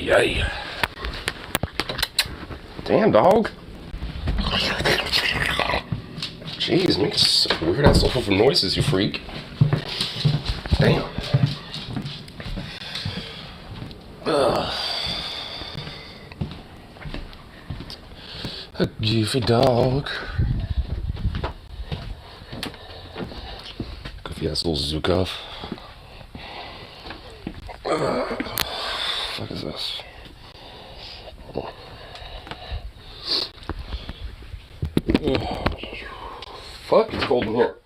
Hey. Damn, dog. Jeez, make some weird ass awful noises, you freak. Damn. A goofy dog. Goofy ass little Zukov. What is this? Fuck, it's cold in here.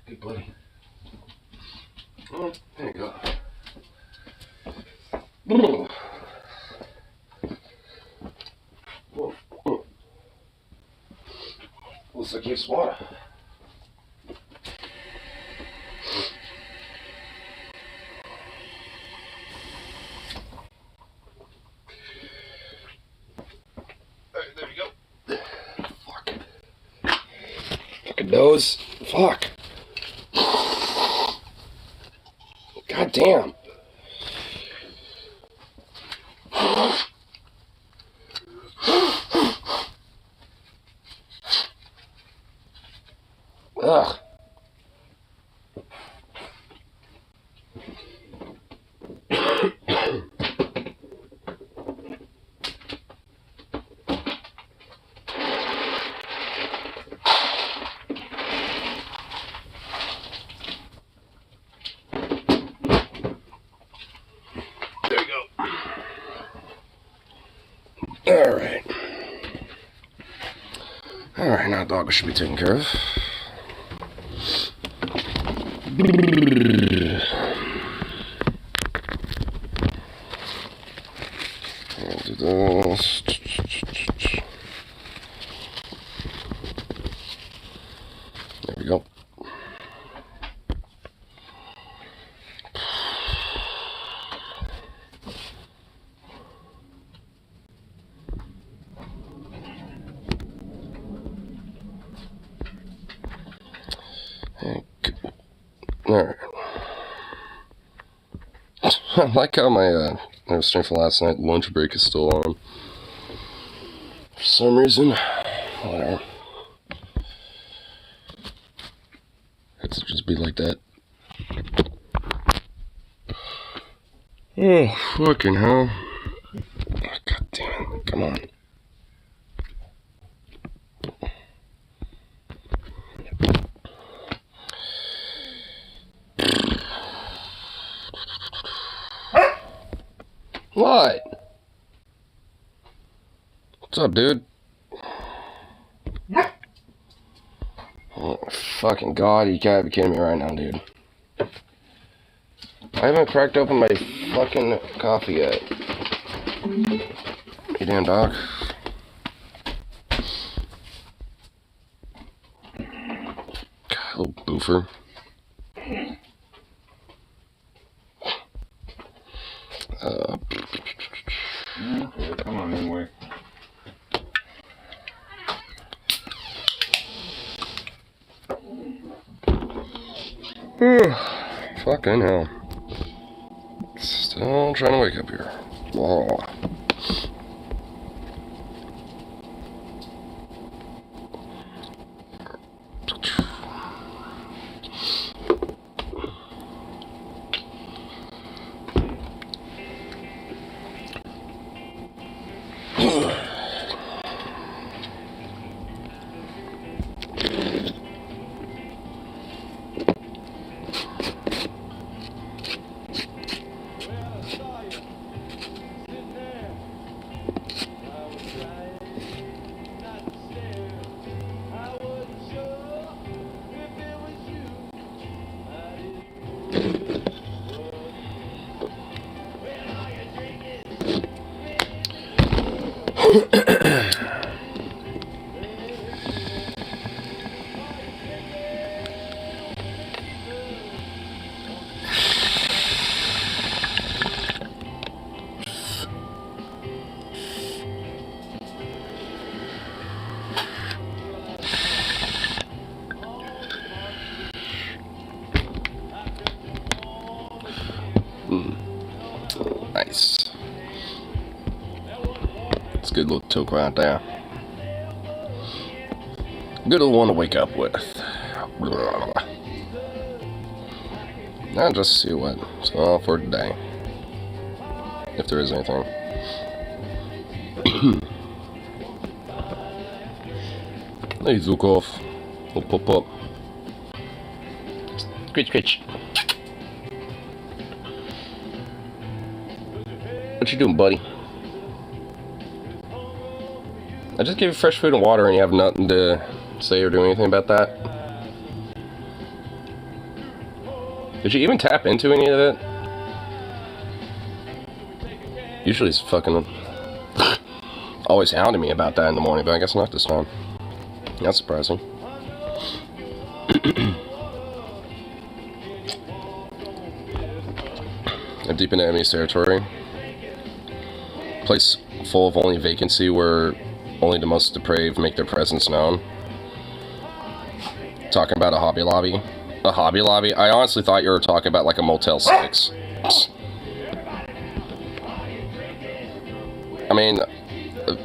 Hey, buddy. Oh, there you go. Looks like you have water. There you go. Fuck. Fucking nose. Fuck. God damn. Ugh. There you go. Alright. Alright, now dog should be taken care of. I'll do this. There we go. Alright. I like how my I was streaming for last night, lunch break is still on. For some reason. Whatever. It's just be like that. Oh, fucking hell. Oh, God damn it. Come on. What? What's up, dude? Oh, fucking God, you gotta be kidding me right now, dude. I haven't cracked open my fucking coffee yet. You damn dog. God, little boofer. Come on, anyway. Fucking hell. Still trying to wake up here. Whoa. Nice. It's a good little toke right there. Good little one to wake up with. Now just see what's going on for today. If there is anything. Hey, Zukov. We'll pop up. Scritch, scritch. What you doing, buddy? I just gave you fresh food and water and you have nothing to say or do anything about that? Did you even tap into any of it? Usually it's fucking always hounding me about that in the morning, but I guess not this time. That's surprising. I'm deep into enemy's territory. Place full of only vacancy where only the most depraved make their presence known. Talking about a Hobby Lobby. A Hobby Lobby? I honestly thought you were talking about like a Motel 6. I mean,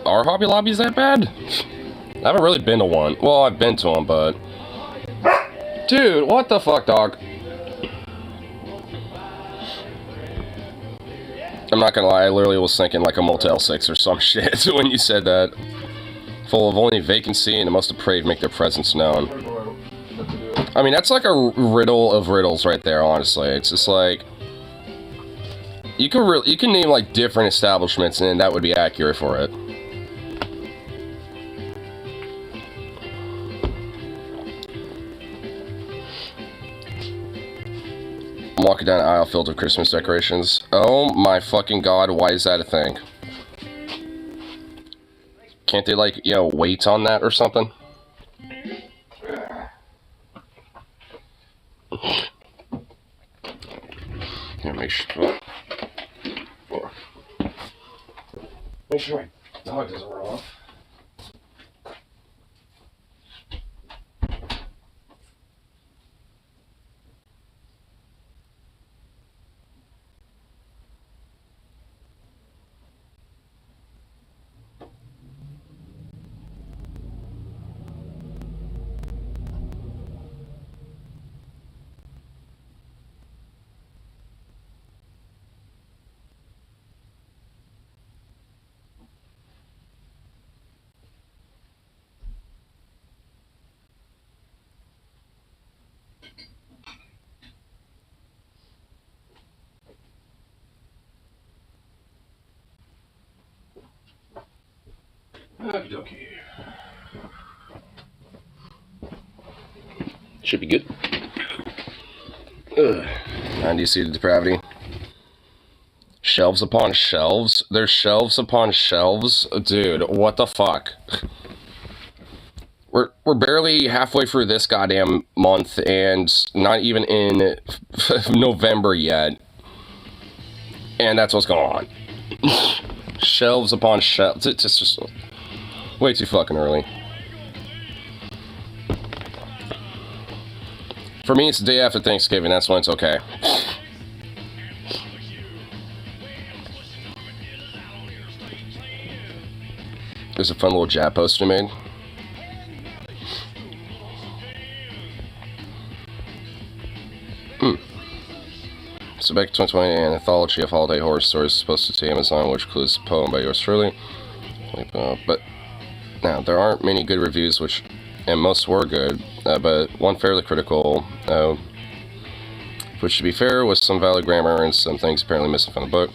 are Hobby Lobbies that bad? I haven't really been to one. Well, I've been to one, but... Dude, what the fuck, dog? I'm not gonna lie, I literally was thinking like a Motel 6 or some shit when you said that. Full of only vacancy and the most depraved make their presence known. I mean, that's like a riddle of riddles right there, honestly. It's just like... You can name like different establishments and that would be accurate for it. I'm walking down an aisle filled with Christmas decorations. Oh my fucking god, why is that a thing? Can't they, like, you know, wait on that or something? Here, make sure. Make sure my dog doesn't run off. Okie dokie. Should be good. Ugh. And you see the depravity? Shelves upon shelves? There's shelves upon shelves? Dude, what the fuck? We're barely halfway through this goddamn month and not even in November yet. And that's what's going on. Shelves upon shelves. It's just way too fucking early. For me, it's the day after Thanksgiving. That's when it's okay. There's a fun little jab poster made. So back to 2020, an anthology of holiday horror stories is posted to Amazon, which includes a poem by yours truly. But now, there aren't many good reviews, and most were good, but one fairly critical, which to be fair, was some valid grammar and some things apparently missing from the book.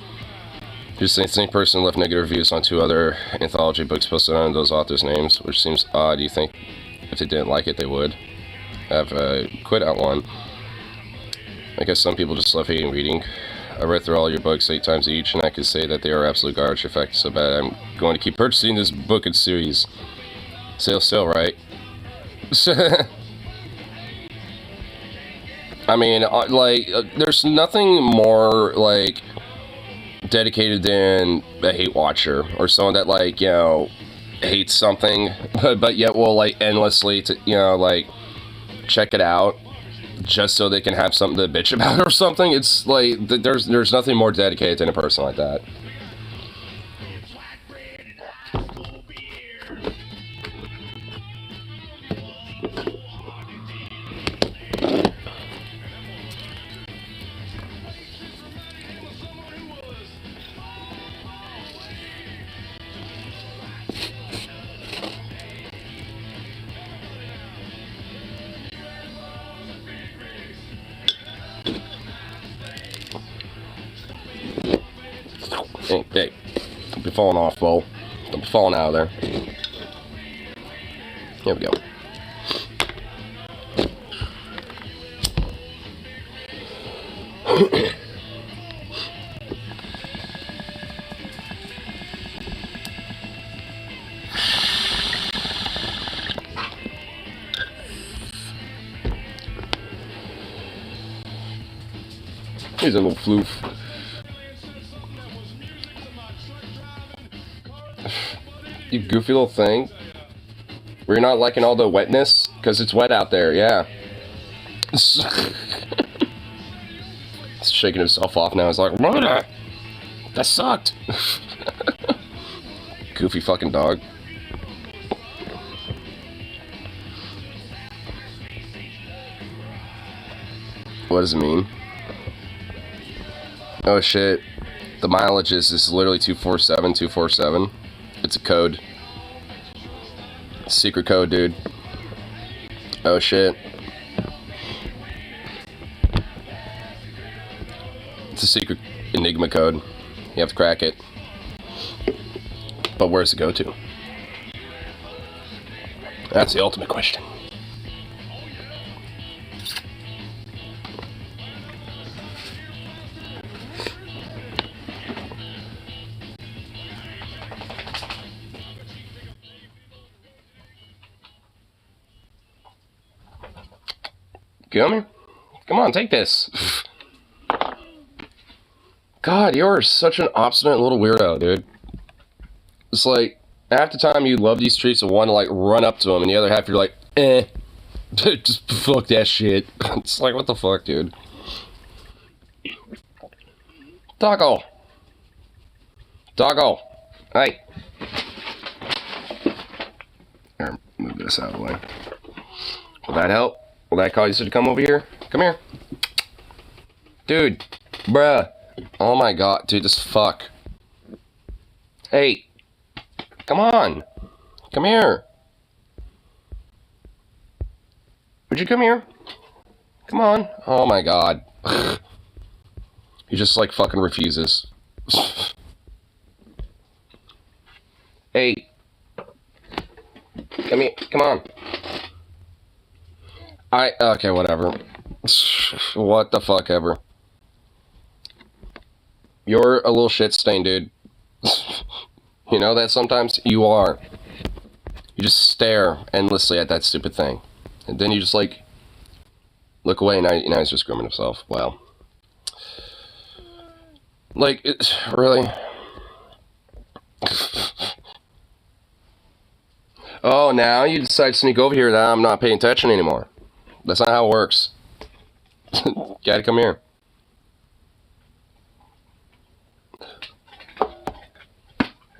Just the same person left negative reviews on 2 other anthology books posted on those authors' names, which seems odd. You think if they didn't like it, they would have quit out one. I guess some people just love hating reading. I read through all your books 8 times each, and I can say that they are absolute garbage. In fact, so bad going to keep purchasing this book and series. Sale, right? I mean, like, there's nothing more, like, dedicated than a hate watcher, or someone that, like, you know, hates something, but yet will, like, endlessly, you know, like, check it out, just so they can have something to bitch about or something. It's, like, there's nothing more dedicated than a person like that. Hey, don't be falling off, Bo. Don't be falling out of there. Here we go. Here's a little floof. You goofy little thing. We're not liking all the wetness? Because it's wet out there, yeah. He's shaking himself off now. He's like, "What? That sucked." Goofy fucking dog. What does it mean? Oh shit. The mileage is literally 247. It's a code. Secret code, dude. Oh shit. It's a secret Enigma code. You have to crack it. But where's it go to? That's the ultimate question. Come on, take this. God, you're such an obstinate little weirdo, dude. It's like, half the time you love these treats and want to, like, run up to them, and the other half you're like, just fuck that shit. It's like, what the fuck, dude? Doggo. Hey. Here, move this out of the way. Will that help? Will that cause you to come over here? Come here. Dude. Bruh. Oh my god. Dude, this fuck. Hey. Come on. Come here. Would you come here? Come on. Oh my god. He just like fucking refuses. Hey. Come here. Come on. Okay, whatever. What the fuck ever. You're a little shit stain, dude. You know that sometimes? You are. You just stare endlessly at that stupid thing. And then you just, like, look away, and now he's just grooming himself. Wow. Like, really? Oh, now you decide to sneak over here that I'm not paying attention anymore. That's not how it works. Gotta come here.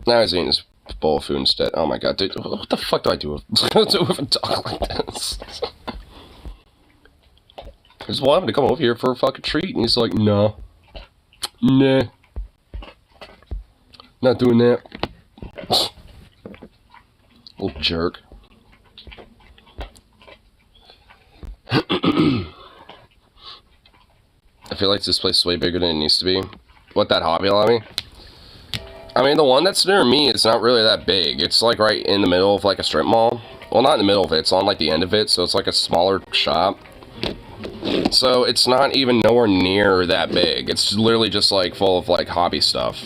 Now he's eating his bowl of food instead. Oh my god, dude. What the fuck do I do with a dog like this? I just want him to come over here for a fucking treat, and he's like, no. Nah. Not doing that. Little jerk. I feel like this place is way bigger than it needs to be. What, that Hobby Lobby? I mean, the one that's near me is not really that big. It's like right in the middle of like a strip mall. Well, not in the middle of it. It's on like the end of it, so it's like a smaller shop. So it's not even nowhere near that big. It's literally just like full of like hobby stuff.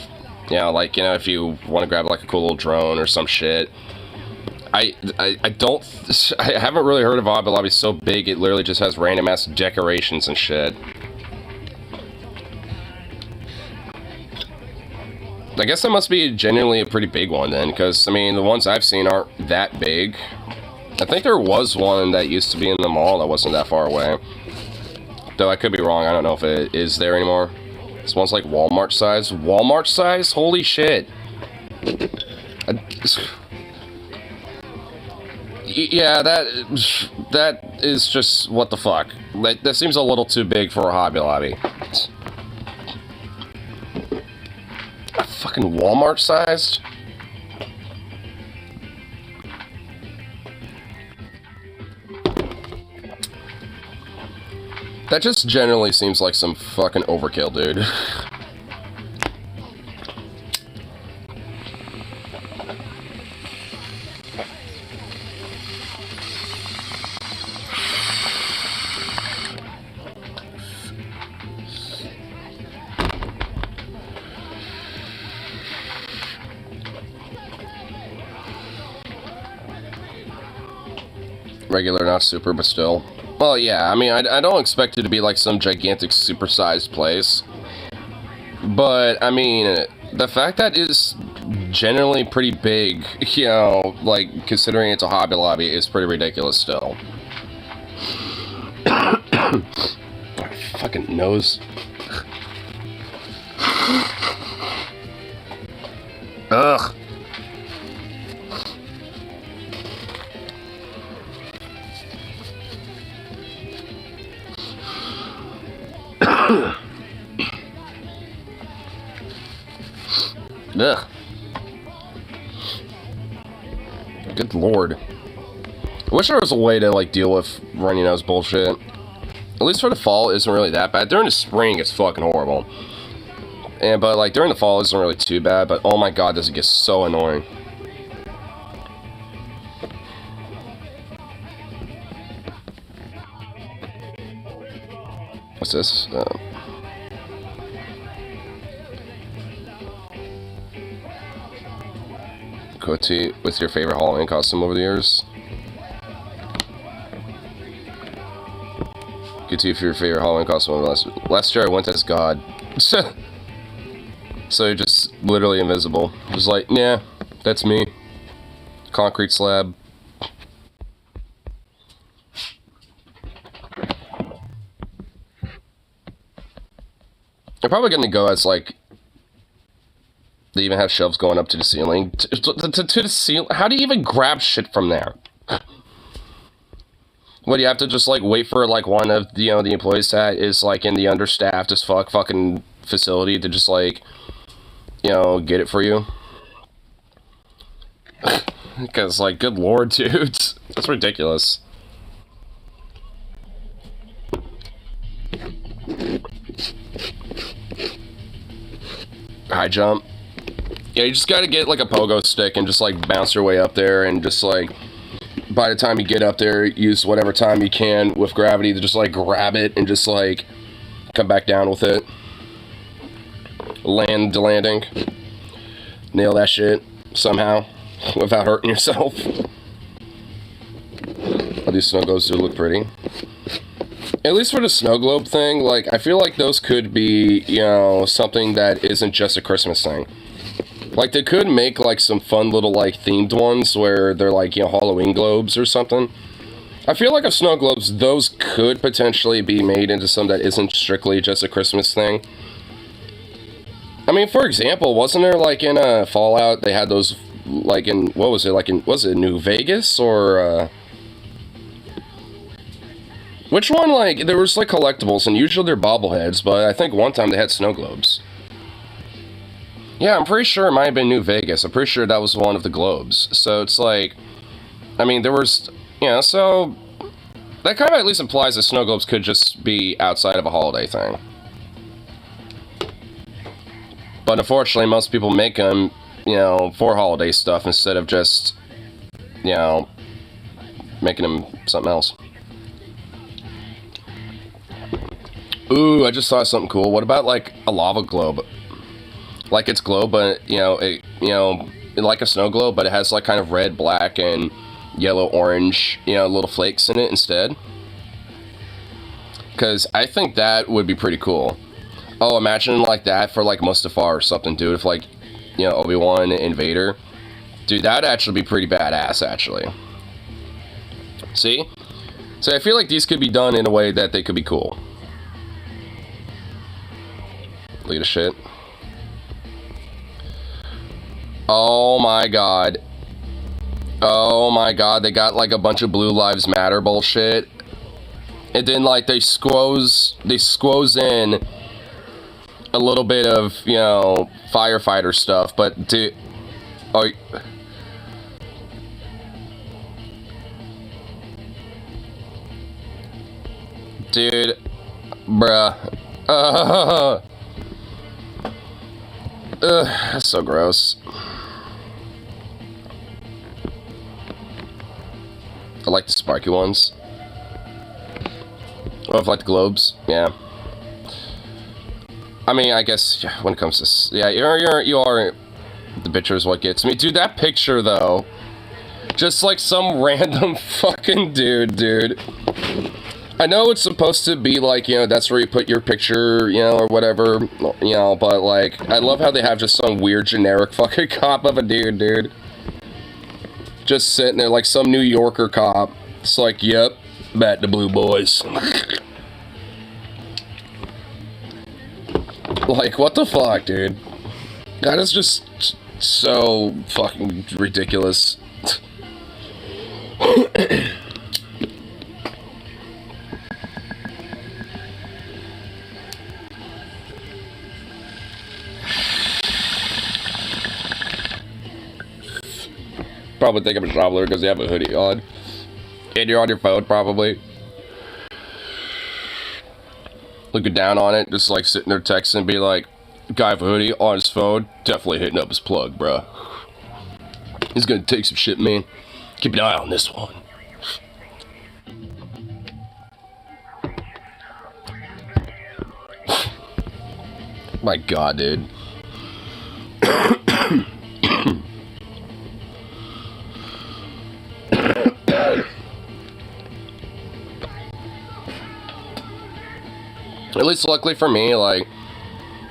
You know, like, you know, if you want to grab like a cool little drone or some shit. I haven't really heard of Hobby Lobby so big it literally just has random ass decorations and shit. I guess that must be genuinely a pretty big one then, because I mean the ones I've seen aren't that big. I think there was one that used to be in the mall that wasn't that far away. Though I could be wrong, I don't know if it is there anymore. This one's like Walmart size. Walmart size? Holy shit. Yeah, that is just, what the fuck. That seems a little too big for a Hobby Lobby. Fucking Walmart sized? That just generally seems like some fucking overkill, dude. Regular, not super, but still. Well, yeah, I mean, I don't expect it to be like some gigantic, super-sized place. But, I mean, the fact that it's generally pretty big, you know, like, considering it's a Hobby Lobby, is pretty ridiculous still. Fucking nose. Ugh. Ugh. Good lord. I wish there was a way to, like, deal with runny nose bullshit. At least for the fall, it isn't really that bad. During the spring, it's fucking horrible. But, like, during the fall, it isn't really too bad. But, oh my god, does it get so annoying. What's this? Goatee with your favorite Halloween costume over the years. Goatee for your favorite Halloween costume over last year I went as God. So you're just literally invisible. Just like, yeah, that's me. Concrete slab. They're probably gonna go as like, they even have shelves going up to the ceiling. To the ceiling? How do you even grab shit from there? What, do you have to just, like, wait for, like, one of, you know, the employees that is, like, in the understaffed as fuck fucking facility to just, like, you know, get it for you? Because, like, good lord, dude. That's ridiculous. High jump. Yeah, you just gotta get, like, a pogo stick and just, like, bounce your way up there and just, like, by the time you get up there, use whatever time you can with gravity to just, like, grab it and just, like, come back down with it. Landing. Nail that shit somehow without hurting yourself. All these snow globes do look pretty. At least for the snow globe thing, like, I feel like those could be, you know, something that isn't just a Christmas thing. Like, they could make, like, some fun little, like, themed ones where they're, like, you know, Halloween globes or something. I feel like if snow globes, those could potentially be made into something that isn't strictly just a Christmas thing. I mean, for example, wasn't there, like, in Fallout, they had those, like, in, what was it, like, in, was it New Vegas, or, which one, like, there was, like, collectibles, and usually they're bobbleheads, but I think one time they had snow globes. Yeah, I'm pretty sure it might have been New Vegas. I'm pretty sure that was one of the globes. So it's like, I mean, there was, you know, so that kind of at least implies that snow globes could just be outside of a holiday thing. But unfortunately, most people make them, you know, for holiday stuff instead of just, you know, making them something else. Ooh, I just saw something cool. What about, like, a lava globe? like its globe, but like a snow globe, but it has like kind of red, black, and yellow, orange, little flakes in it instead. Because I think that would be pretty cool. Oh, imagine like that for like Mustafar or something, dude. If like, Obi-Wan and Vader. Dude, that'd actually be pretty badass, actually. See? So I feel like these could be done in a way that they could be cool. Look at the shit. Oh my god. Oh my god, they got like a bunch of Blue Lives Matter bullshit. And then like they squoze in a little bit of, firefighter stuff, but dude, dude, bruh, that's so gross. I like the sparky ones. Oh, I like the globes, yeah. I mean, I guess when it comes to, yeah, you are the picture is what gets me, dude. That picture though, just like some random fucking dude. I know it's supposed to be like, that's where you put your picture, or whatever, but like, I love how they have just some weird generic fucking cop of a dude. Just sitting there like some New Yorker cop. It's like, yep, back to Blue Boys. Like, what the fuck, dude? That is just so fucking ridiculous. Probably think I'm a traveler because you have a hoodie on. And you're on your phone, probably. Looking down on it, just like sitting there texting, be like, guy with a hoodie on his phone, definitely hitting up his plug, bruh. He's gonna take some shit, man. Keep an eye on this one. My god, dude. At least luckily for me, like,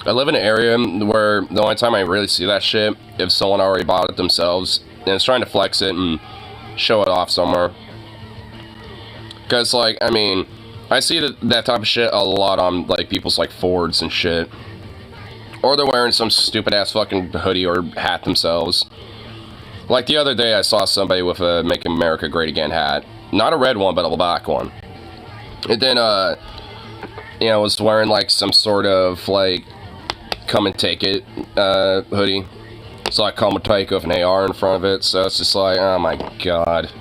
I live in an area where the only time I really see that shit, if someone already bought it themselves, and is trying to flex it and show it off somewhere. Because, like, I mean, I see that type of shit a lot on, like, people's, like, Fords and shit. Or they're wearing some stupid-ass fucking hoodie or hat themselves. Like, the other day I saw somebody with a Make America Great Again hat. Not a red one, but a black one. And then, was wearing, like, some sort of, like, come and take it, hoodie. It's like come and take with an AR in front of it, so it's just like, oh my god.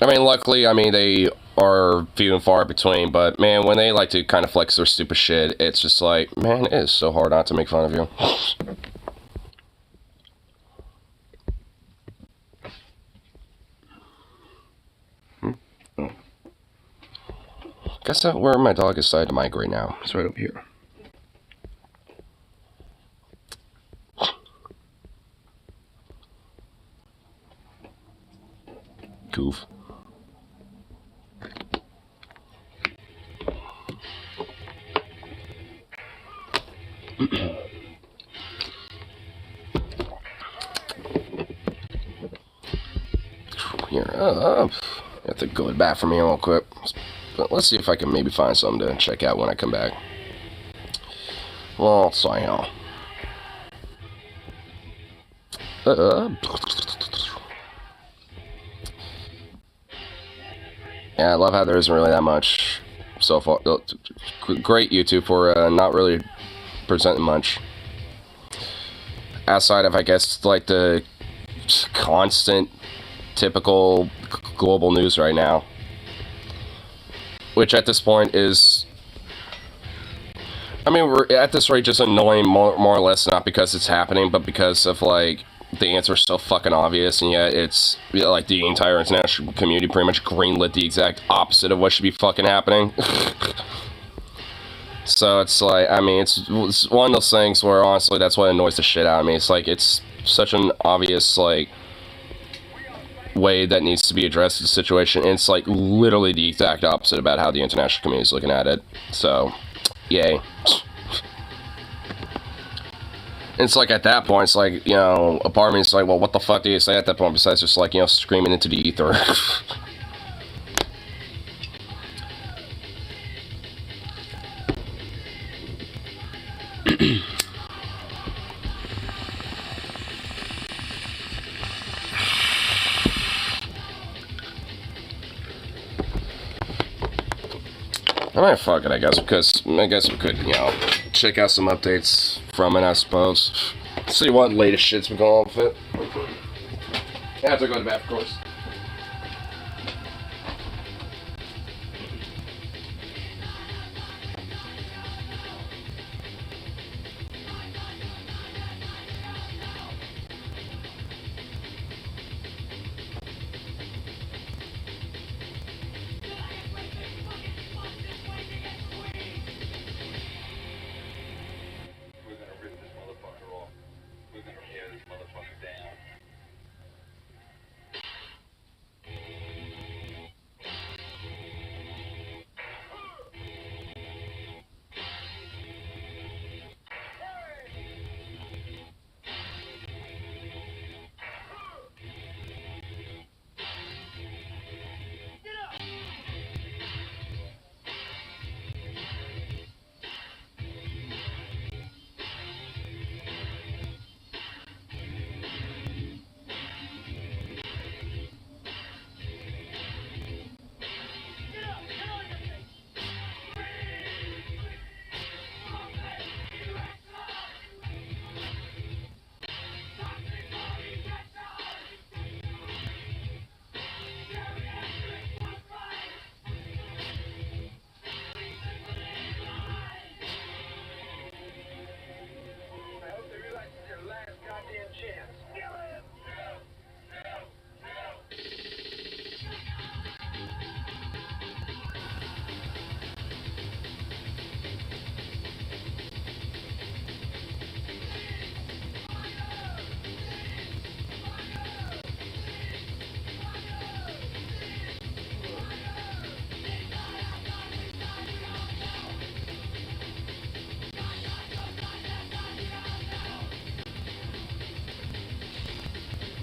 I mean, luckily, they are few and far between, but man, when they like to kind of flex their stupid shit, it's just like, man, it is so hard not to make fun of you. Guess that where my dog is decided to migrate now. It's right up here. Goof. Here, I have to go back from here real quick. But let's see if I can maybe find something to check out when I come back. Well, so anyhow. Yeah, I love how there isn't really that much so far. Great YouTube for not really presenting much. Outside of, I guess, like the constant, typical global news right now. Which at this point is, we're at this rate just annoying more or less, not because it's happening, but because of, like, the answer's so fucking obvious, and yet it's, like, the entire international community pretty much greenlit the exact opposite of what should be fucking happening. So it's like, I mean, it's one of those things where honestly, that's what annoys the shit out of me. It's like, it's such an obvious, like, way that needs to be addressed the situation. And it's like literally the exact opposite about how the international community is looking at it. So, yay. And it's like at that point, it's like, you know, a part of me is like, well, what the fuck do you say at that point besides just like, you know, screaming into the ether? Alright, fuck it, I guess, because I guess we could, you know, check out some updates from it, I suppose. See what latest shit's been going on with it. I have to go to bed, of course.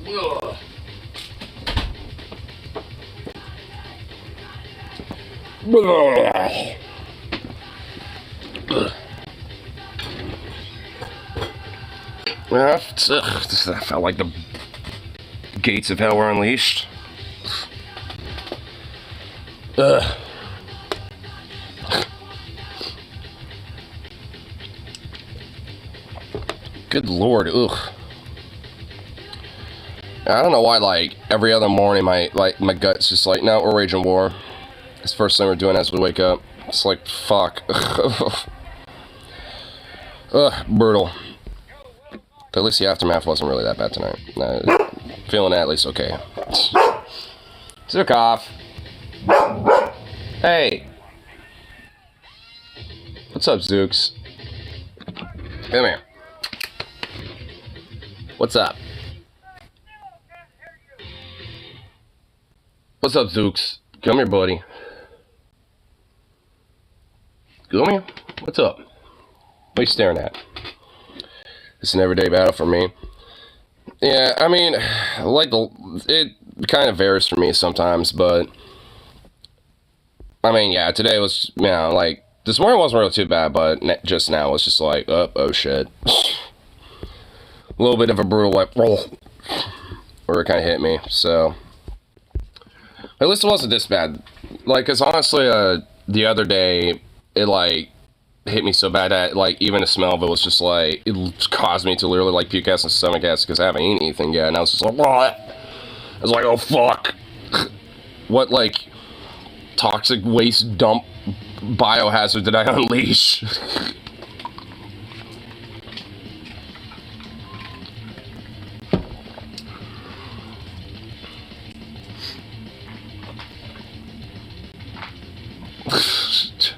Ugh. Ugh. I felt like the gates of hell were unleashed. Ugh. Good lord, ugh. I don't know why, like, every other morning my gut's just like, no, we're waging war. It's the first thing we're doing as we wake up. It's like, fuck. Ugh, brutal. But at least the aftermath wasn't really that bad tonight. Feeling that at least okay. Zukov. Hey. What's up, Zooks? Come here. What's up? What's up, Zooks? Come here, buddy. Come here. What's up? What are you staring at? It's an everyday battle for me. Yeah, I mean, like it kind of varies for me sometimes, but I mean, yeah, today was, you know, like this morning wasn't really too bad, but just now it was just like, oh shit, a little bit of a brutal like roll, where it kind of hit me. So at least it wasn't this bad. Like, cause honestly, the other day it like hit me so bad that like even the smell of it was just like it caused me to literally like puke out some stomach acid because I haven't eaten anything yet, and I was just like, what? I was like, oh fuck, what like toxic waste dump biohazard did I unleash?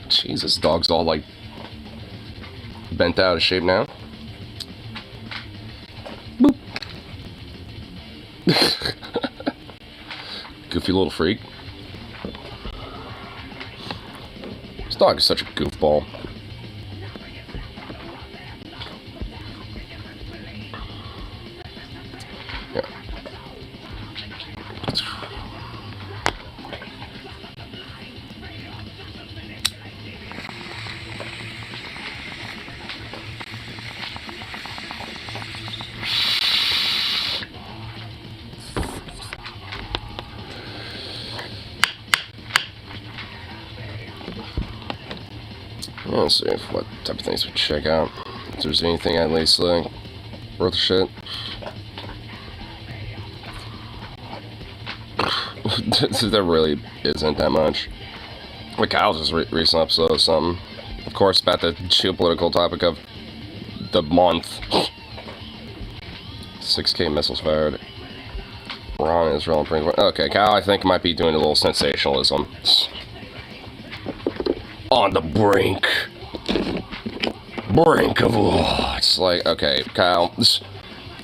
Jesus, dog's all like bent out of shape now. Boop. Goofy little freak. This dog is such a goofball. Yeah. Let's see what type of things we check out. If there's anything at least like worth a shit. There really isn't that much. Like Kyle's just recent episode of something. Of course, about the geopolitical topic of the month. 6K missiles fired. Iran, Israel, and pretty. Okay, Kyle, I think might be doing a little sensationalism. On the brink of war. It's like, okay, Kyle,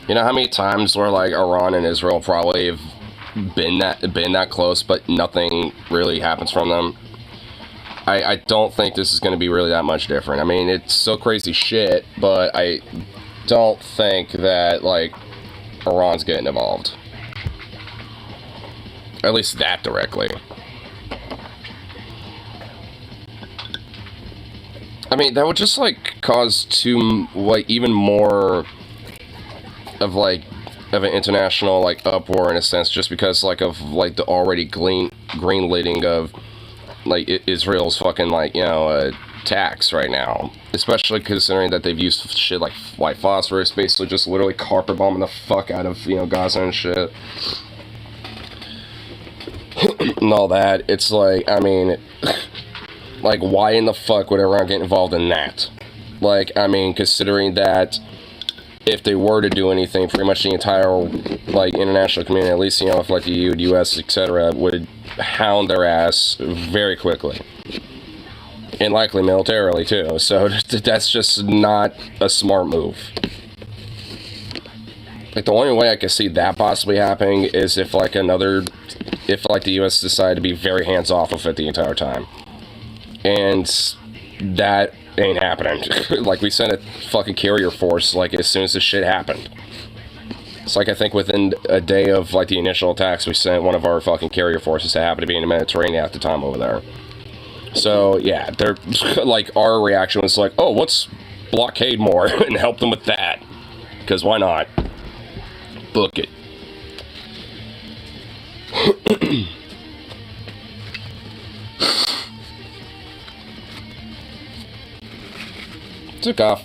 you know how many times where like Iran and Israel probably have been that close, but nothing really happens from them? I don't think this is going to be really that much different. I mean, it's so crazy shit, but I don't think that like Iran's getting involved, at least that directly. I mean, that would just, like, cause even more of an international, like, uproar in a sense, just because, like, of, like, the already green-lighting of, like, Israel's fucking, like, you know, attacks right now. Especially considering that they've used shit like white phosphorus, basically just literally carpet bombing the fuck out of, you know, Gaza and shit. And all that. It's like, I mean... Like, why in the fuck would everyone get involved in that? Like, I mean, considering that if they were to do anything, pretty much the entire, like, international community, at least, you know, if, like, the EU, the US, etc., would hound their ass very quickly. And likely militarily, too. So, that's just not a smart move. Like, the only way I could see that possibly happening is if, like, the US decided to be very hands-off of it the entire time. And that ain't happening. Like, we sent a fucking carrier force, like, as soon as this shit happened. It's like, I think within a day of, like, the initial attacks, we sent one of our fucking carrier forces to happen to be in the Mediterranean at the time over there. So, yeah, they're, like, our reaction was like, oh, let's blockade more and help them with that. Because why not? Book it. Took off.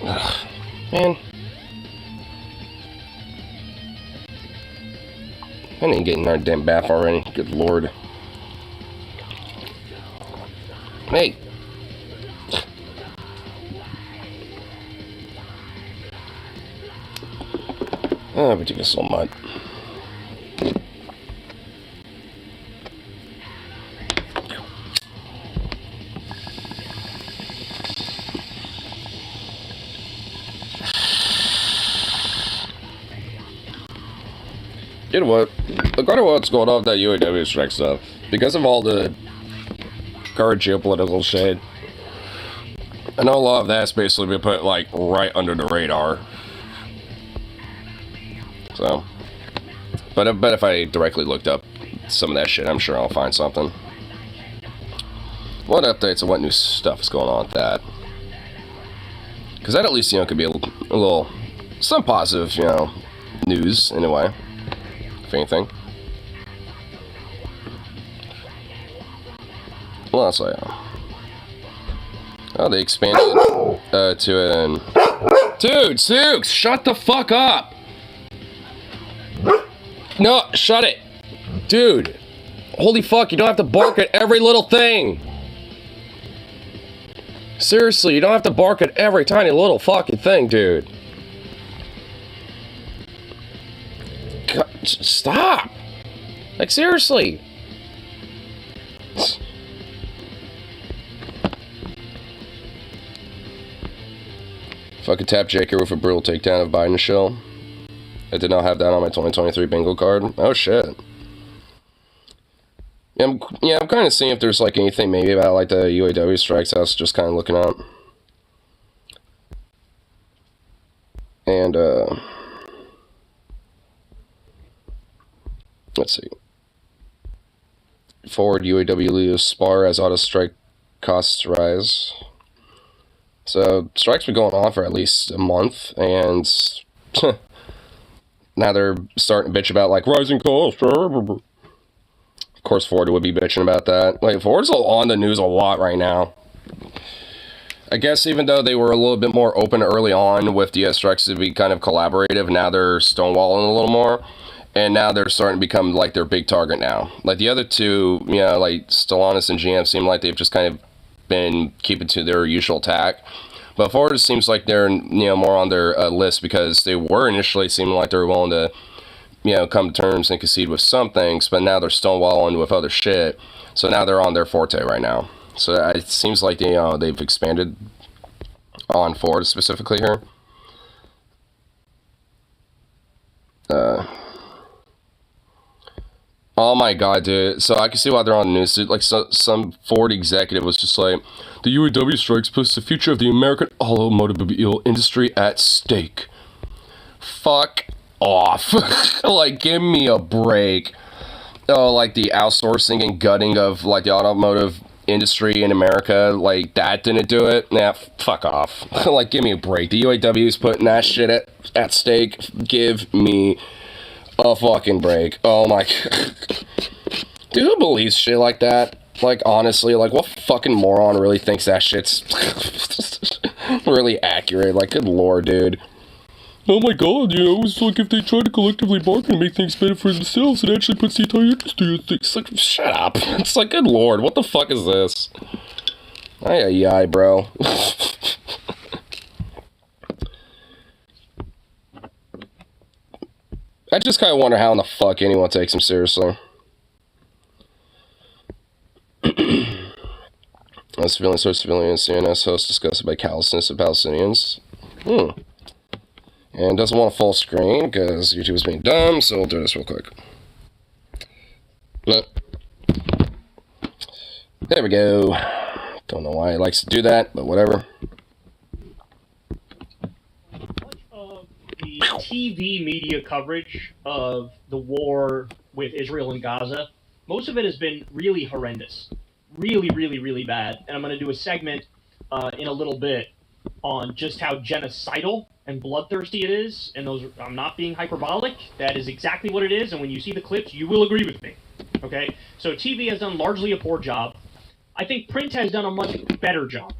Ugh, man. I didn't get in our damn bath already. Good lord. Hey. Oh, but you get so much. You know what? Regarding what's going on with that UAW strike stuff, because of all the current geopolitical shit, I know a lot of that's basically been put, like, right under the radar. So, but if I directly looked up some of that shit, I'm sure I'll find something. What updates and what new stuff is going on with that? Because that at least, you know, could be a little, some positive, you know, news, anyway. If anything. Well, that's like, oh, they expanded to it and... Dude, Sooks, shut the fuck up! No, shut it! Dude, holy fuck, you don't have to bark at every little thing! Seriously, you don't have to bark at every tiny little fucking thing, dude. God, stop! Like, seriously. Fucking tap Jaker with a brutal takedown of Biden shill. I did not have that on my 2023 bingo card. Oh shit. Yeah, I'm kind of seeing if there's like anything maybe about like the UAW strikes. I was just kind of looking up. And let's see. Ford UAW leaders spar as auto strike costs rise. So strikes been going on for at least a month, and now they're starting to bitch about like rising costs. Of course, Ford would be bitching about that. Like Ford's on the news a lot right now. I guess even though they were a little bit more open early on with the strikes to be kind of collaborative, now they're stonewalling a little more. And now they're starting to become like their big target now. Like the other two, you know, like Stellantis and GM seem like they've just kind of been keeping to their usual tack. But Ford seems like they're, you know, more on their list because they were initially seeming like they were willing to, you know, come to terms and concede with some things, but now they're stonewalling with other shit. So now they're on their forte right now. So it seems like they've expanded on Ford specifically here. Oh my god, dude. So I can see why they're on the news. Like some Ford executive was just like, the UAW strikes puts the future of the American automobile industry at stake. Fuck off. Like, give me a break. Oh, like the outsourcing and gutting of like the automotive industry in America, like that didn't do it? Nah, fuck off. Like, give me a break. The UAW is putting that shit at stake. Give me a fucking break. Oh my god. Dude, who believes shit like that? Like, honestly, like, what fucking moron really thinks that shit's really accurate? Like, good lord, dude. Oh my god, you know, it's like if they try to collectively bargain and make things better for themselves, it actually puts the entire industry at stake. It's like, shut up. It's like, good lord, what the fuck is this? Ay, bro. I just kind of wonder how in the fuck anyone takes him seriously. Civilians, CNS host disgusted by callousness of Palestinians. And doesn't want a full screen because YouTube is being dumb, so we'll do this real quick. Look. There we go. Don't know why he likes to do that, but whatever. The TV media coverage of the war with Israel and Gaza, most of it has been really horrendous. Really, really, really bad. And I'm going to do a segment in a little bit on just how genocidal and bloodthirsty it is. And those, I'm not being hyperbolic. That is exactly what it is. And when you see the clips, you will agree with me. Okay? So TV has done largely a poor job. I think print has done a much better job.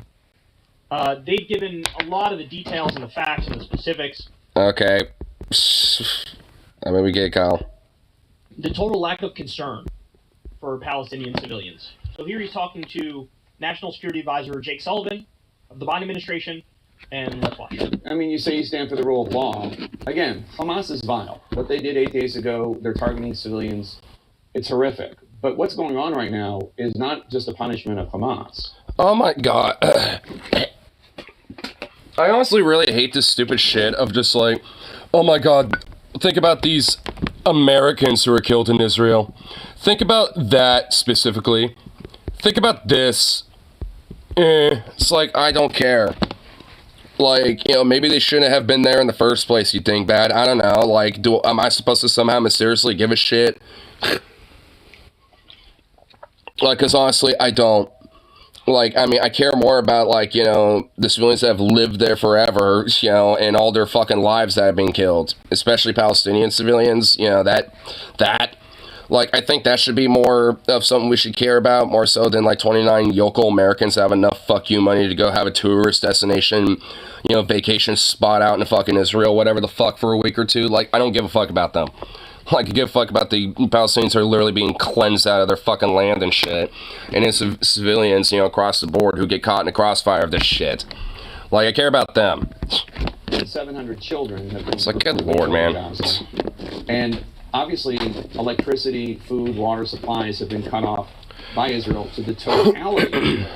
They've given a lot of the details and the facts and the specifics. Okay. I mean, we get it, Kyle. The total lack of concern for Palestinian civilians. So here he's talking to National Security Advisor Jake Sullivan of the Biden administration, and let's watch. I mean, you say you stand for the rule of law. Again, Hamas is vile. What they did 8 days ago, they're targeting civilians. It's horrific. But what's going on right now is not just a punishment of Hamas. Oh my god. I honestly really hate this stupid shit of just like, oh my god, think about these Americans who are killed in Israel. Think about that specifically. Think about this. It's like, I don't care. Like, you know, maybe they shouldn't have been there in the first place, you think, bad? I don't know. Like, am I supposed to somehow mysteriously give a shit? Like, because honestly, I don't. Like, I mean, I care more about, like, you know, the civilians that have lived there forever, you know, and all their fucking lives that have been killed. Especially Palestinian civilians, you know, that. Like, I think that should be more of something we should care about, more so than, like, 29 yokel Americans that have enough fuck you money to go have a tourist destination, you know, vacation spot out in fucking Israel, whatever the fuck, for a week or two. Like, I don't give a fuck about them. Like, I give a fuck about the Palestinians who are literally being cleansed out of their fucking land and shit. And it's civilians, you know, across the board who get caught in the crossfire of this shit. Like, I care about them. 700 children have been... It's like, good lord, man. And obviously, electricity, food, water supplies have been cut off by Israel to the totality.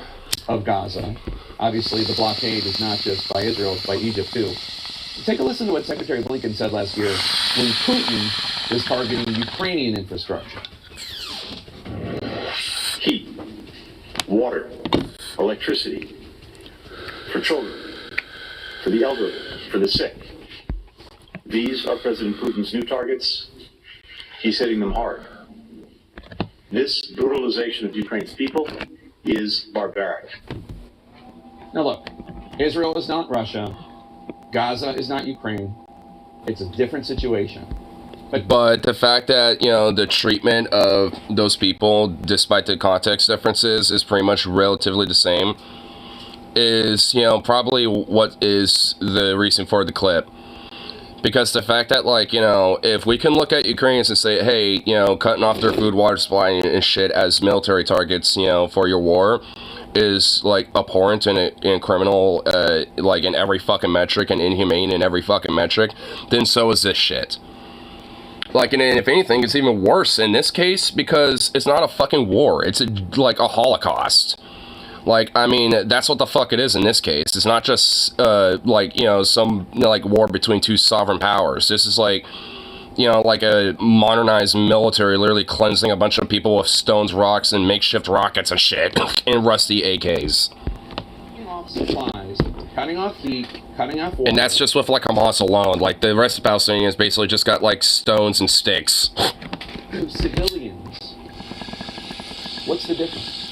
of Gaza. Obviously, the blockade is not just by Israel, it's by Egypt too. Take a listen to what Secretary Blinken said last year when Putin was targeting Ukrainian infrastructure. Heat, water, electricity, for children, for the elderly, for the sick. These are President Putin's new targets. He's hitting them hard. This brutalization of Ukraine's people is barbaric. Now look, Israel is not Russia. Gaza is not Ukraine. It's a different situation. But the fact that, you know, the treatment of those people, despite the context differences, is pretty much relatively the same, is, you know, probably what is the reason for the clip. Because the fact that, like, you know, if we can look at Ukrainians and say, hey, you know, cutting off their food, water supply, and shit as military targets, you know, for your war is, like, abhorrent and criminal, like, in every fucking metric, and inhumane in every fucking metric, then so is this shit. Like, and if anything, it's even worse in this case because it's not a fucking war. It's like a Holocaust. Like, I mean, that's what the fuck it is in this case. It's not just, like, you know, some, you know, like, war between two sovereign powers. This is like, you know, like a modernized military literally cleansing a bunch of people with stones, rocks, and makeshift rockets and shit, and rusty AKs. Cutting off supplies, cutting off heat, cutting off water. And that's just with, like, Hamas alone. Like, the rest of Palestinians basically just got, like, stones and sticks. Civilians. What's the difference?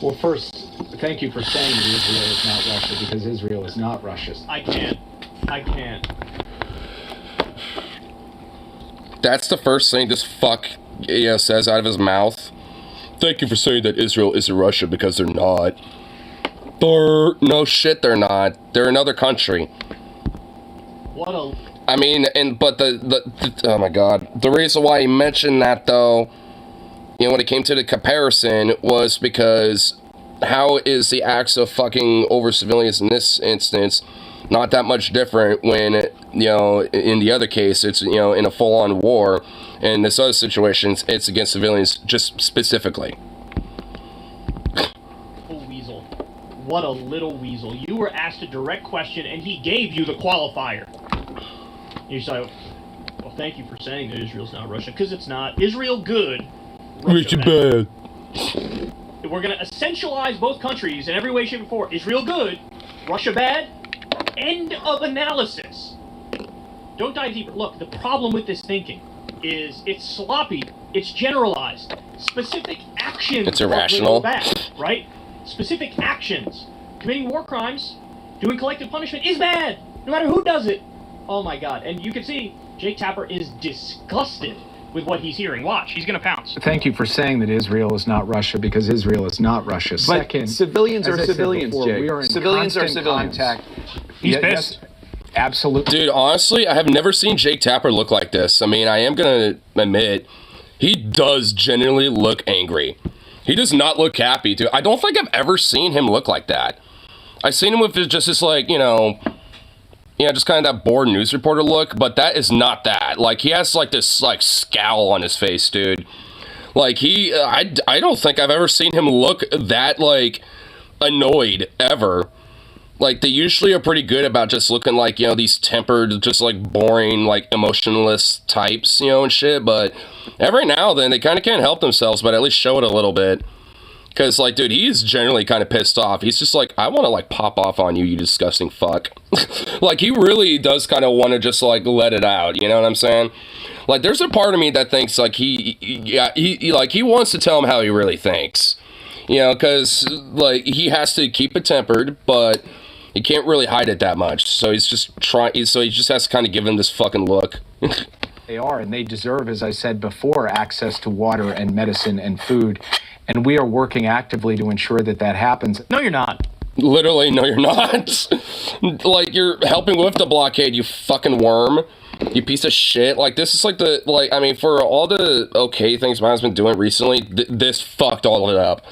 Well, first, thank you for saying that Israel is not Russia, because Israel is not Russia. I can't. That's the first thing this fuck, you know, says out of his mouth. Thank you for saying that Israel isn't Russia, because they're not. No shit, they're not. They're another country. What a... I mean, but oh my god. The reason why he mentioned that, though, you know, when it came to the comparison, was because how is the acts of fucking over civilians in this instance not that much different when, you know, in the other case, it's, you know, in a full-on war, and in this other situation, it's against civilians just specifically. Weasel. What a little weasel. You were asked a direct question, and he gave you the qualifier. You say, well, thank you for saying that Israel's not Russia, because it's not. Israel good. Russia bad. We're going to essentialize both countries in every way, shape, or form. Israel good, Russia bad. End of analysis. Don't dive deeper. Look, the problem with this thinking is it's sloppy, it's generalized. Specific actions it's irrational. are bad, right? Specific actions. Committing war crimes, doing collective punishment is bad, no matter who does it. Oh my god. And you can see Jake Tapper is disgusted with what he's hearing. Watch, he's gonna pounce. Thank you for saying that Israel is not Russia, because Israel is not Russia. But Second, civilians as are I said civilians, before, Jake. we are in Civilians are constant civilians. contact. He's Yes, pissed. absolutely. Dude, honestly, I have never seen Jake Tapper look like this. I mean, I am gonna admit, he does genuinely look angry. He does not look happy, dude. I don't think I've ever seen him look like that. I've seen him with just this, like, you know, just kind of that bored news reporter look, but that is not that. Like, he has, like, this, like, scowl on his face, dude. Like, I don't think I've ever seen him look that, like, annoyed, ever. Like, they usually are pretty good about just looking like, you know, these tempered, just, like, boring, like, emotionless types, you know, and shit, but every now and then, they kind of can't help themselves, but at least show it a little bit. Because, like, dude, he's generally kind of pissed off. He's just like, I want to, like, pop off on you, you disgusting fuck. Like, he really does kind of want to just, like, let it out, you know what I'm saying? Like, there's a part of me that thinks, like, he wants to tell him how he really thinks. You know, because, like, he has to keep it tempered, but he can't really hide it that much. So he's just so he just has to kind of give him this fucking look. They are, and they deserve, as I said before, access to water and medicine and food. And we are working actively to ensure that that happens. No, you're not. Literally, no, you're not. Like, you're helping with the blockade, you fucking worm. You piece of shit. Like, this is like I mean, for all the okay things Biden's been doing recently, this fucked all of it up.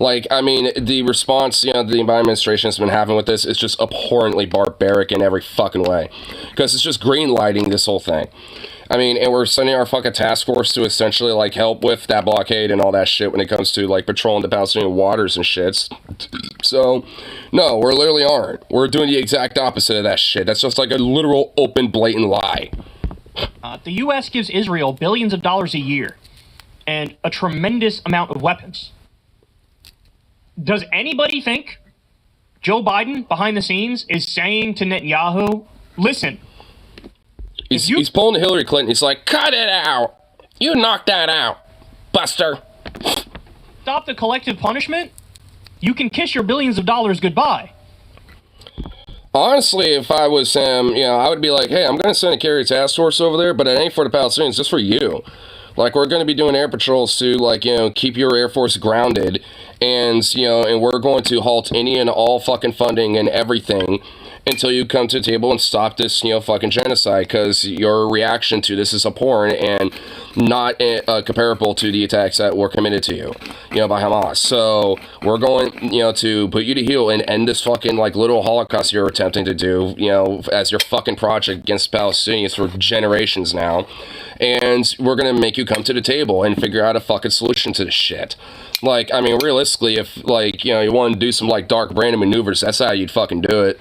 Like, I mean, the response, the Biden administration has been having with this is just abhorrently barbaric in every fucking way. Because it's just green lighting this whole thing. I mean, and we're sending our fucking task force to essentially, like, help with that blockade and all that shit when it comes to, like, patrolling the Palestinian waters and shit. So, no, we literally aren't. We're doing the exact opposite of that shit. That's just, like, a literal, open, blatant lie. The U.S. gives Israel billions of dollars a year and a tremendous amount of weapons. Does anybody think Joe Biden, behind the scenes, is saying to Netanyahu, listen, He's pulling to Hillary Clinton. He's like, cut it out. You knock that out, Buster. Stop the collective punishment? You can kiss your billions of dollars goodbye. Honestly, if I was him, I would be like, hey, I'm going to send a carrier task force over there, but it ain't for the Palestinians, just for you. Like, we're going to be doing air patrols to, like, keep your Air Force grounded. And, and we're going to halt any and all fucking funding and everything until you come to the table and stop this, fucking genocide, because your reaction to this is abhorrent and not comparable to the attacks that were committed to you, by Hamas. So we're going, to put you to heel and end this fucking, like, little Holocaust you're attempting to do, as your fucking project against Palestinians for generations now. And we're going to make you come to the table and figure out a fucking solution to this shit. Like, I mean, realistically, if, like, you want to do some, like, dark Brandon maneuvers, that's how you'd fucking do it.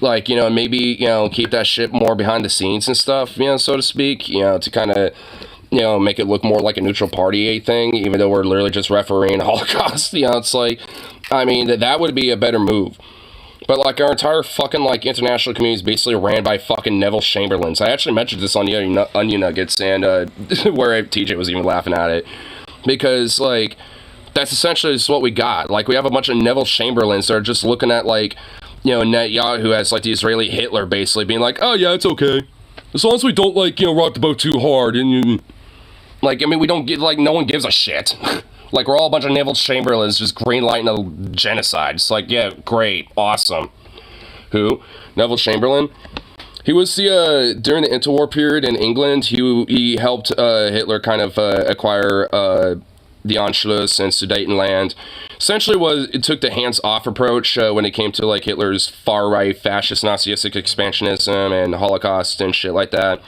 Like, maybe, keep that shit more behind the scenes and stuff, so to speak, to kind of, make it look more like a neutral party thing, even though we're literally just refereeing Holocaust, it's like, I mean, that would be a better move. But, like, our entire fucking, like, international community is basically ran by fucking Neville Chamberlains. I actually mentioned this on the Onion Nuggets, and, where TJ was even laughing at it. Because, like, that's essentially just what we got. Like, we have a bunch of Neville Chamberlains that are just looking at, like, Netanyahu as, like, the Israeli Hitler, basically, being like, oh, yeah, it's okay. As long as we don't, like, rock the boat too hard, and, like, I mean, we don't get, like, no one gives a shit. Like, we're all a bunch of Neville Chamberlains just greenlighting a genocide. It's like, yeah, great, awesome. Who? Neville Chamberlain? He was the, during the interwar period in England, he helped Hitler kind of acquire the Anschluss and Sudetenland. Essentially it took the hands-off approach when it came to, like, Hitler's far-right fascist Nazistic expansionism and Holocaust and shit like that.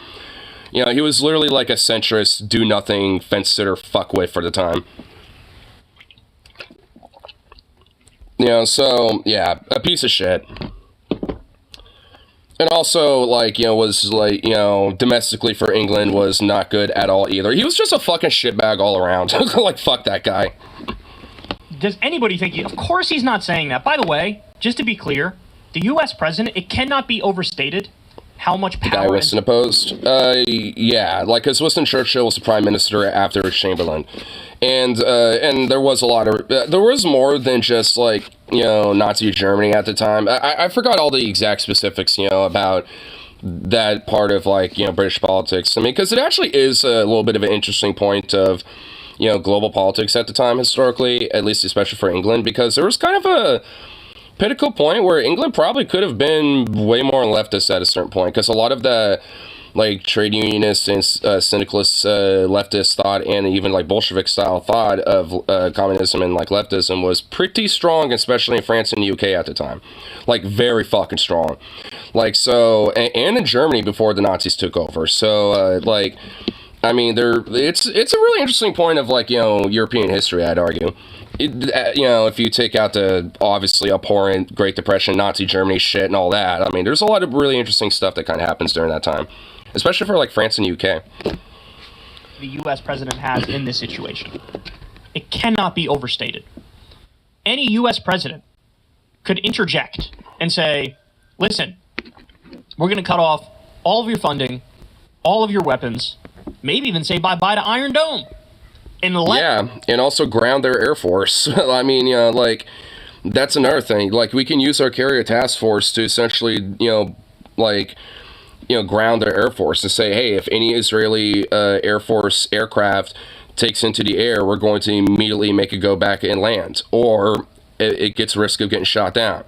He was literally like a centrist, do-nothing, fence-sitter fuckwit for the time. So, yeah, a piece of shit. And also, like, was, like, domestically for England was not good at all either. He was just a fucking shitbag all around. Like, fuck that guy. Does anybody think of course he's not saying that. By the way, just to be clear, the U.S. president, it cannot be overstated how much power... The guy Winston opposed? Yeah, like, because Winston Churchill was the prime minister after Chamberlain. And there was a lot of... there was more than just, like, Nazi Germany at the time. I forgot all the exact specifics, about that part of, like, British politics. I mean, because it actually is a little bit of an interesting point of, global politics at the time, historically, at least especially for England, because there was kind of a pinnacle point where England probably could have been way more leftist at a certain point, because a lot of the, like, trade unionist and syndicalist leftist thought, and even, like, Bolshevik style thought of communism and, like, leftism was pretty strong, especially in France and the UK at the time. Like, very fucking strong. Like, so, and in Germany before the Nazis took over. So, like, I mean, it's a really interesting point of, like, European history, I'd argue. If you take out the obviously abhorrent Great Depression, Nazi Germany shit and all that, I mean, there's a lot of really interesting stuff that kind of happens during that time. Especially for, like, France and UK. The U.S. president has in this situation. It cannot be overstated. Any U.S. president could interject and say, listen, we're going to cut off all of your funding, all of your weapons, maybe even say bye-bye to Iron Dome. Yeah, and also ground their Air Force. I mean, like, that's another thing. Like, we can use our carrier task force to essentially, ground their Air Force and say, hey, if any Israeli Air Force aircraft takes into the air, we're going to immediately make it go back and land. Or it gets risk of getting shot down.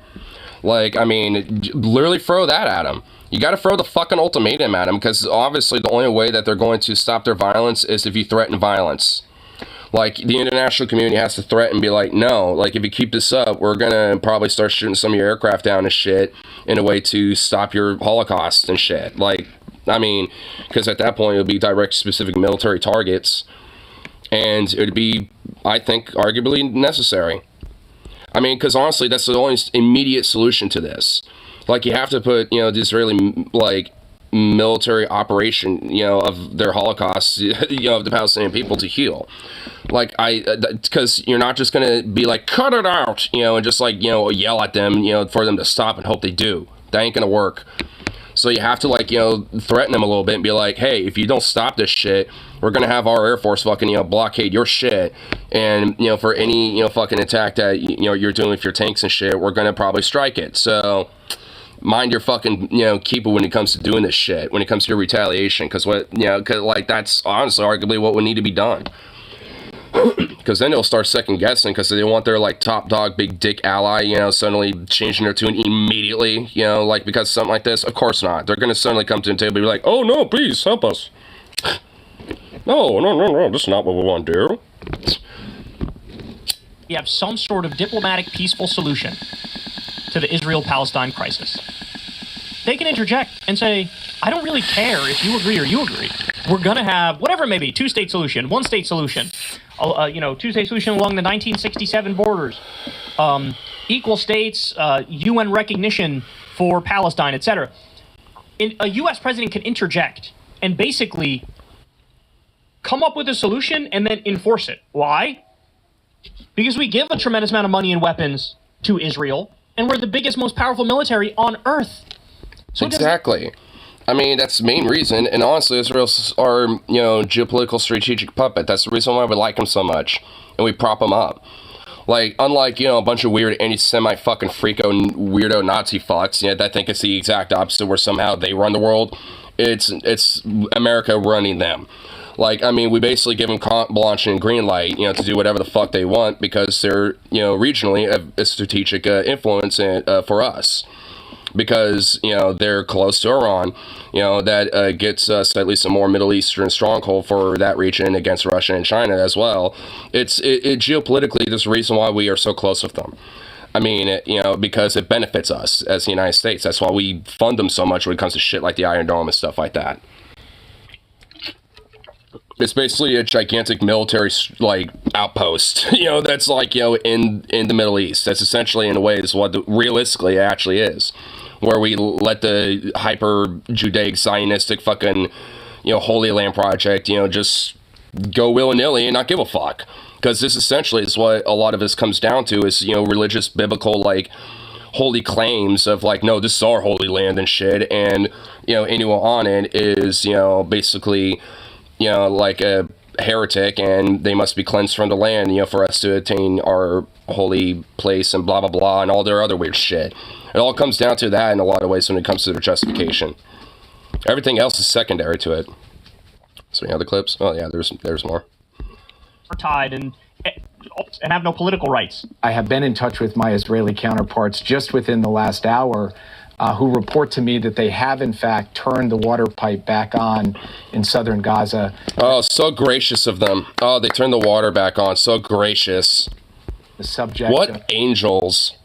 Like, I mean, literally throw that at them. You got to throw the fucking ultimatum at them, because obviously the only way that they're going to stop their violence is if you threaten violence. Like, the international community has to threaten and be like, no, like, if you keep this up, we're gonna probably start shooting some of your aircraft down and shit in a way to stop your Holocaust and shit. Like, I mean, because at that point, it would be direct specific military targets, and it would be, I think, arguably necessary. I mean, because honestly, that's the only immediate solution to this. Like, you have to put, you know, the Israeli, like, military operation, you know, of their Holocaust, you know, of the Palestinian people to heal. Like, because you're not just gonna be like, cut it out, you know, and just like, you know, yell at them, you know, for them to stop and hope they do. That ain't gonna work. So you have to, like, you know, threaten them a little bit and be like, hey, if you don't stop this shit, we're gonna have our Air Force fucking, you know, blockade your shit. And, you know, for any, you know, fucking attack that, you know, you're doing with your tanks and shit, we're gonna probably strike it. So mind your fucking, you know, keep it when it comes to doing this shit, when it comes to your retaliation, because what, you know, cause, like, that's honestly arguably what would need to be done. Because then they'll start second guessing, because they want their, like, top dog big dick ally, you know, suddenly changing their tune immediately, you know, like, because something like this. Of course not. They're gonna suddenly come to the table and be like, oh no, please help us. No, this is not what we want to do. We have some sort of diplomatic, peaceful solution to the Israel-Palestine crisis. They can interject and say, I don't really care if you agree or you agree. We're going to have, whatever it may be, two-state solution, one-state solution, you know, two-state solution along the 1967 borders, equal states, UN recognition for Palestine, etc. A U.S. president can interject and basically come up with a solution and then enforce it. Why? Because we give a tremendous amount of money and weapons to Israel, and we're the biggest, most powerful military on earth. So exactly. I mean, that's the main reason. And honestly, Israel's our, you know, geopolitical strategic puppet. That's the reason why we like them so much. And we prop them up. Like, unlike, you know, a bunch of weird anti-Semite fucking freako weirdo Nazi fucks, you know, that think it's the exact opposite where somehow they run the world. It's America running them. Like, I mean, we basically give them carte blanche and green light, you know, to do whatever the fuck they want because they're, you know, regionally a strategic influence for us. Because, you know, they're close to Iran, you know, that gets us at least a more Middle Eastern stronghold for that region against Russia and China as well. It's geopolitically, there's a reason why we are so close with them. I mean, you know, because it benefits us as the United States. That's why we fund them so much when it comes to shit like the Iron Dome and stuff like that. It's basically a gigantic military, like, outpost, you know, that's like, you know, in the Middle East. That's essentially, in a way, is what realistically it actually is. Where we let the hyper-Judaic, Zionistic fucking, you know, Holy Land Project, you know, just go willy-nilly and not give a fuck. Because this essentially is what a lot of this comes down to is, you know, religious, biblical, like, holy claims of, like, no, this is our holy land and shit. And, you know, anyone on it is, you know, basically, you know, like a heretic, and they must be cleansed from the land, you know, for us to attain our holy place and blah, blah, blah, and all their other weird shit. It all comes down to that in a lot of ways when it comes to their justification. Everything else is secondary to it. So, any other clips? Oh, yeah, there's more. Are tied and have no political rights. I have been in touch with my Israeli counterparts just within the last hour who report to me that they have, in fact, turned the water pipe back on in southern Gaza. Oh, so gracious of them. Oh, they turned the water back on. So gracious. The subject what angels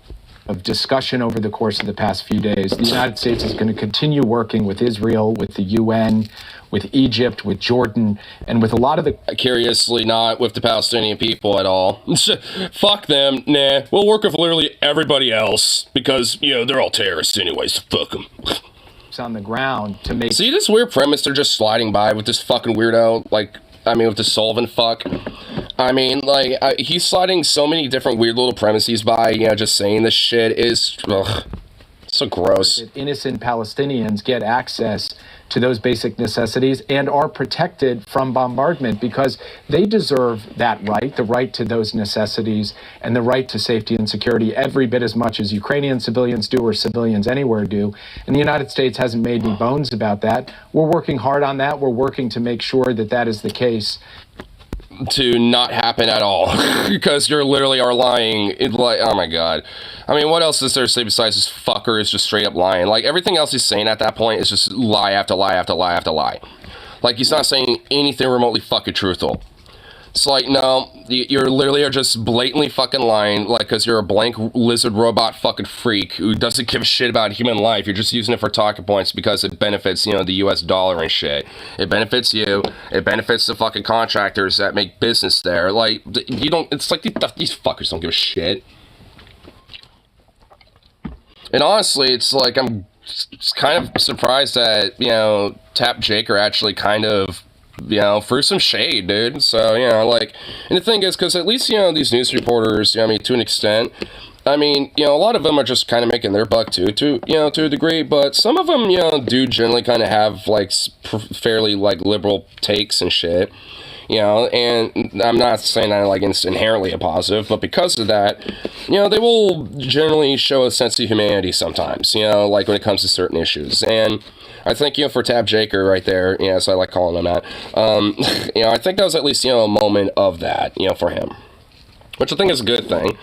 of discussion over the course of the past few days. The United States is going to continue working with Israel, with the UN, with Egypt, with Jordan, and with a lot of the... Curiously not with the Palestinian people at all. Fuck them. Nah, we'll work with literally everybody else because, you know, they're all terrorists anyways. Fuck them. On the ground to make... See this weird premise they're just sliding by with this fucking weirdo, like, I mean, with the Sullivan fuck. I mean, like, he's sliding so many different weird little premises by, you know, just saying this shit is, ugh, so gross. Innocent Palestinians get access to those basic necessities and are protected from bombardment because they deserve that right, the right to those necessities and the right to safety and security every bit as much as Ukrainian civilians do or civilians anywhere do. And the United States hasn't made any bones about that. We're working hard on that. We're working to make sure that that is the case. To not happen at all because you're literally are lying. It's like, oh my god. I mean, what else is there to say besides this fucker is just straight up lying? Like, everything else he's saying at that point is just lie after lie after lie after lie. Like, he's not saying anything remotely fucking truthful. It's like, no, you're literally are just blatantly fucking lying, like, because you're a blank lizard robot fucking freak who doesn't give a shit about human life. You're just using it for talking points because it benefits, the US dollar and shit. It benefits you. It benefits the fucking contractors that make business there. Like, you don't, it's like these fuckers don't give a shit. And honestly, it's like, I'm kind of surprised that, Tap Jaker actually kind of, threw some shade, dude. So, like, and the thing is, because at least, these news reporters, to an extent, a lot of them are just kind of making their buck too, to a degree, but some of them, do generally kind of have, like, fairly, like, liberal takes and shit, and I'm not saying that, like, it's inherently a positive, but because of that, they will generally show a sense of humanity sometimes, like, when it comes to certain issues, and I think, for Tab Jaker right there, as I like calling him that, I think that was at least, a moment of that, for him. Which I think is a good thing,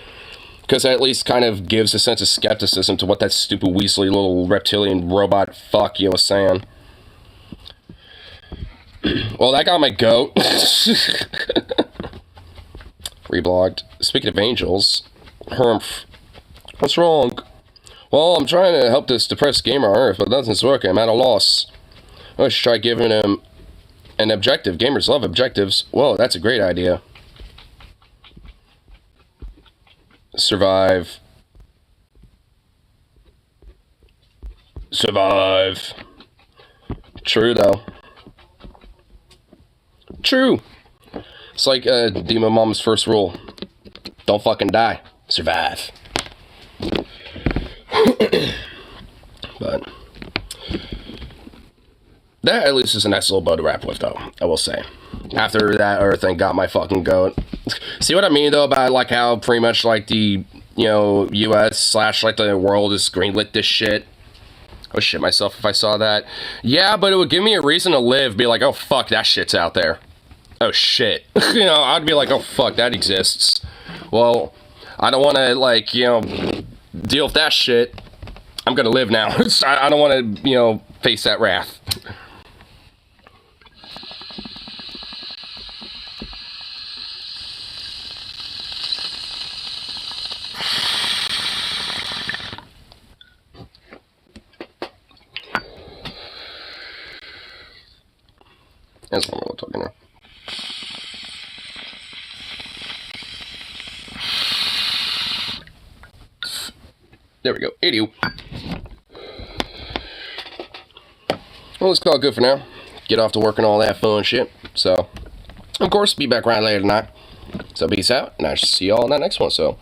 because that at least kind of gives a sense of skepticism to what that stupid, weaselly little reptilian robot fuck, was saying. Well, that got my goat. Reblogged. Speaking of angels, Hermph. What's wrong? Well, I'm trying to help this depressed gamer on Earth, but nothing's working. I'm at a loss. I should try giving him an objective. Gamers love objectives. Whoa, that's a great idea. Survive. Survive. True, though. True. It's like Demon Mom's first rule. Don't fucking die. Survive. But that at least is a nice little bow to wrap with, though, I will say. After that Earth thing got my fucking goat. See what I mean, though, about, like, how pretty much, like, the, US / like, the world is greenlit this shit? I would shit myself if I saw that. Yeah, but it would give me a reason to live, be like, oh, fuck, that shit's out there. Oh, shit. I'd be like, oh, fuck, that exists. Well, I don't want to, like, deal with that shit. I'm gonna live now. I don't want to, face that wrath. That's what I'm talking now. There we go. Idiot. Well, let's call it good for now. Get off to work and all that fun shit. So, of course, be back around later tonight. So, peace out, and I shall see y'all in that next one. So,